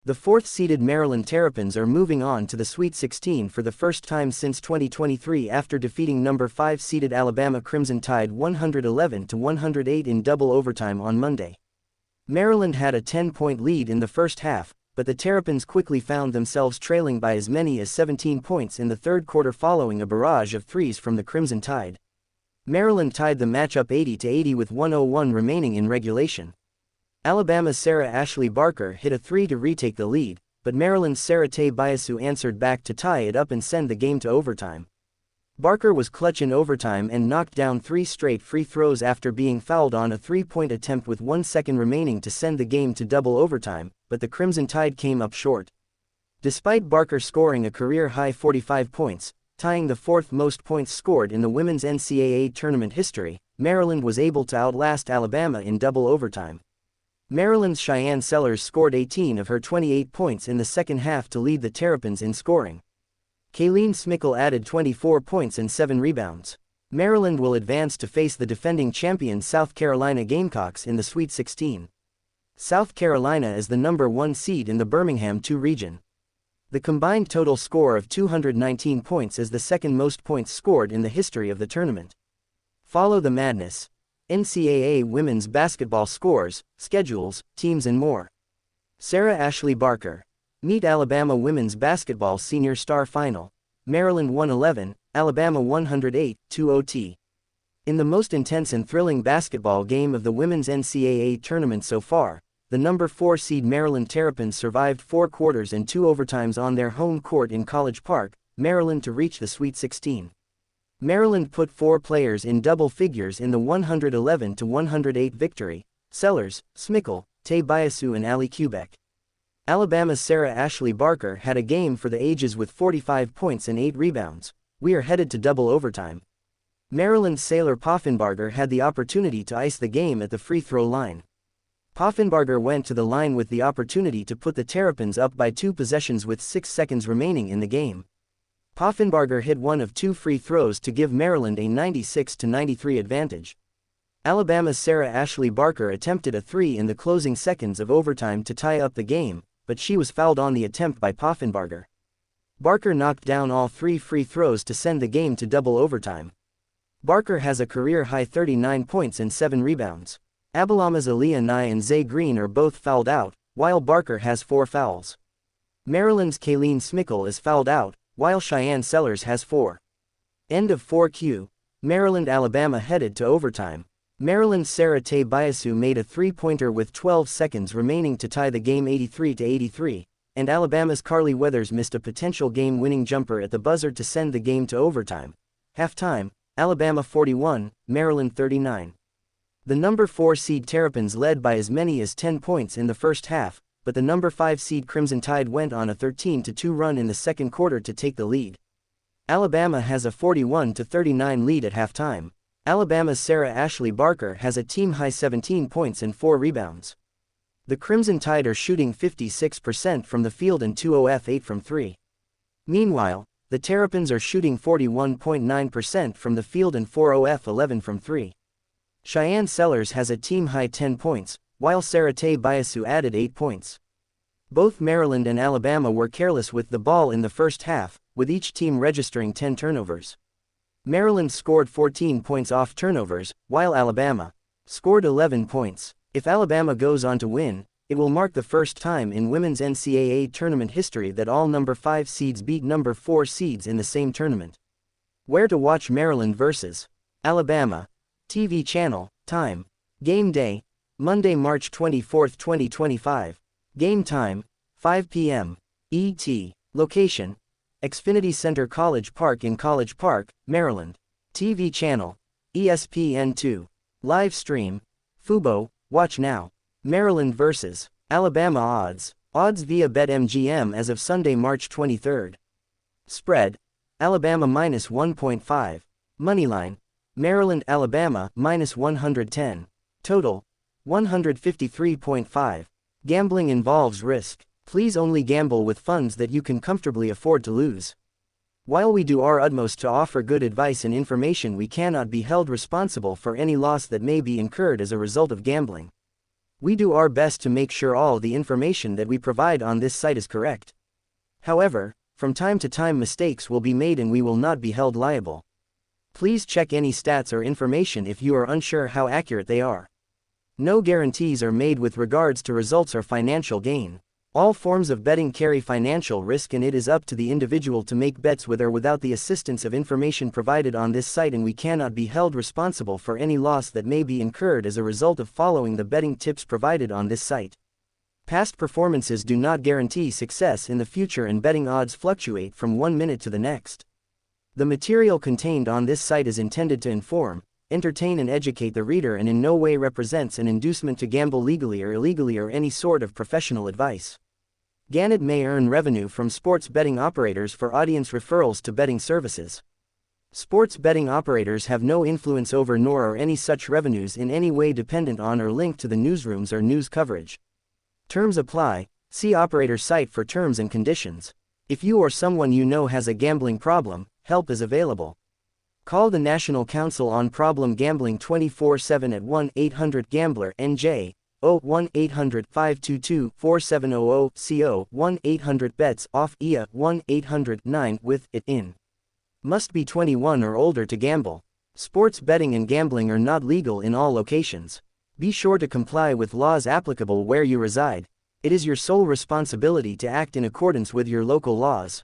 The fourth-seeded Maryland Terrapins are moving on to the Sweet 16 for the first time since 2023 after defeating number 5-seeded Alabama Crimson Tide 111-108 in double overtime on Monday. Maryland had a 10-point lead in the first half, but the Terrapins quickly found themselves trailing by as many as 17 points in the third quarter following a barrage of threes from the Crimson Tide. Maryland tied the matchup 80-80 with 1:01 remaining in regulation. Alabama's Sarah Ashley Barker hit a three to retake the lead, but Maryland's Sarah Tay Biasu answered back to tie it up and send the game to overtime. Barker was clutch in overtime and knocked down 3 straight free throws after being fouled on a three-point attempt with 1 second remaining to send the game to double overtime, but the Crimson Tide came up short. Despite Barker scoring a career-high 45 points, tying the fourth most points scored in the women's NCAA tournament history, Maryland was able to outlast Alabama in double overtime. Maryland's Cheyenne Sellers scored 18 of her 28 points in the second half to lead the Terrapins in scoring. Kayleen Smickle added 24 points and 7 rebounds. Maryland will advance to face the defending champion South Carolina Gamecocks in the Sweet 16. South Carolina is the number 1 seed in the Birmingham II region. The combined total score of 219 points is the second most points scored in the history of the tournament. Follow the madness. NCAA women's basketball scores, schedules, teams and more. Sarah Ashley Barker. Meet Alabama women's basketball senior star final. Maryland 111, Alabama 108, 2 OT. In the most intense and thrilling basketball game of the women's NCAA tournament so far, the number 4 seed Maryland Terrapins survived 4 quarters and 2 overtimes on their home court in College Park, Maryland to reach the Sweet 16. Maryland put 4 players in double figures in the 111-108 victory: Sellers, Smickle, Tay Biasu and Ali Kubek. Alabama's Sarah Ashley Barker had a game for the ages with 45 points and 8 rebounds. We are headed to double overtime. Maryland's Sailor Poffenbarger had the opportunity to ice the game at the free throw line. Poffenbarger went to the line with the opportunity to put the Terrapins up by 2 possessions with 6 seconds remaining in the game. Poffenbarger hit one of 2 free throws to give Maryland a 96-93 advantage. Alabama's Sarah Ashley Barker attempted a 3 in the closing seconds of overtime to tie up the game, but she was fouled on the attempt by Poffenbarger. Barker knocked down all 3 free throws to send the game to double overtime. Barker has a career-high 39 points and 7 rebounds. Alabama's Aaliyah Nye and Zay Green are both fouled out, while Barker has 4 fouls. Maryland's Kayleen Smickle is fouled out, while Cheyenne Sellers has 4. End of 4Q. Maryland-Alabama headed to overtime. Maryland's Sarah Tay Biasu made a three-pointer with 12 seconds remaining to tie the game 83-83, and Alabama's Carly Weathers missed a potential game-winning jumper at the buzzer to send the game to overtime. Halftime, Alabama 41, Maryland 39. The number 4 seed Terrapins led by as many as 10 points in the first half, but the number 5 seed Crimson Tide went on a 13-2 run in the second quarter to take the lead. Alabama has a 41-39 lead at halftime. Alabama's Sarah Ashley Barker has a team-high 17 points and 4 rebounds. The Crimson Tide are shooting 56% from the field and 2 of 8 from 3. Meanwhile, the Terrapins are shooting 41.9% from the field and 4 of 11 from 3. Cheyenne Sellers has a team-high 10 points, while Sarah Tay Biasu added 8 points. Both Maryland and Alabama were careless with the ball in the first half, with each team registering 10 turnovers. Maryland scored 14 points off turnovers, while Alabama scored 11 points. If Alabama goes on to win, it will mark the first time in women's NCAA tournament history that all number 5 seeds beat number 4 seeds in the same tournament. Where to watch Maryland vs. Alabama. TV channel, time, game day, Monday, March 24, 2025. Game time, 5 p.m. ET. Location, Xfinity Center College Park in College Park, Maryland. TV channel, ESPN2. Live stream, Fubo, watch now. Maryland vs. Alabama odds. Odds via BetMGM as of Sunday, March 23. Spread, Alabama minus 1.5. Moneyline, Maryland, Alabama minus 110. Total, 153.5. Gambling involves risk. Please only gamble with funds that you can comfortably afford to lose. While we do our utmost to offer good advice and information, we cannot be held responsible for any loss that may be incurred as a result of gambling. We do our best to make sure all the information that we provide on this site is correct. However, from time to time mistakes will be made and we will not be held liable. Please check any stats or information if you are unsure how accurate they are. No guarantees are made with regards to results or financial gain. All forms of betting carry financial risk and it is up to the individual to make bets with or without the assistance of information provided on this site, and we cannot be held responsible for any loss that may be incurred as a result of following the betting tips provided on this site. Past performances do not guarantee success in the future and betting odds fluctuate from one minute to the next. The material contained on this site is intended to inform, entertain and educate the reader and in no way represents an inducement to gamble legally or illegally or any sort of professional advice. Gannet may earn revenue from sports betting operators for audience referrals to betting services. Sports betting operators have no influence over nor are any such revenues in any way dependent on or linked to the newsrooms or news coverage. Terms apply. See operator site for terms and conditions. If you or someone you know has a gambling problem, help is available. Call the National Council on Problem Gambling 24/7 at 1-800-GAMBLER-NJ. 1-800-522-4700 CO 1-800-BETS-OFF IA 1-800-9-WITH-IT-IN. Must be 21 or older to gamble. Sports betting and gambling are not legal in all locations. Be sure to comply with laws applicable where you reside. It is your sole responsibility to act in accordance with your local laws.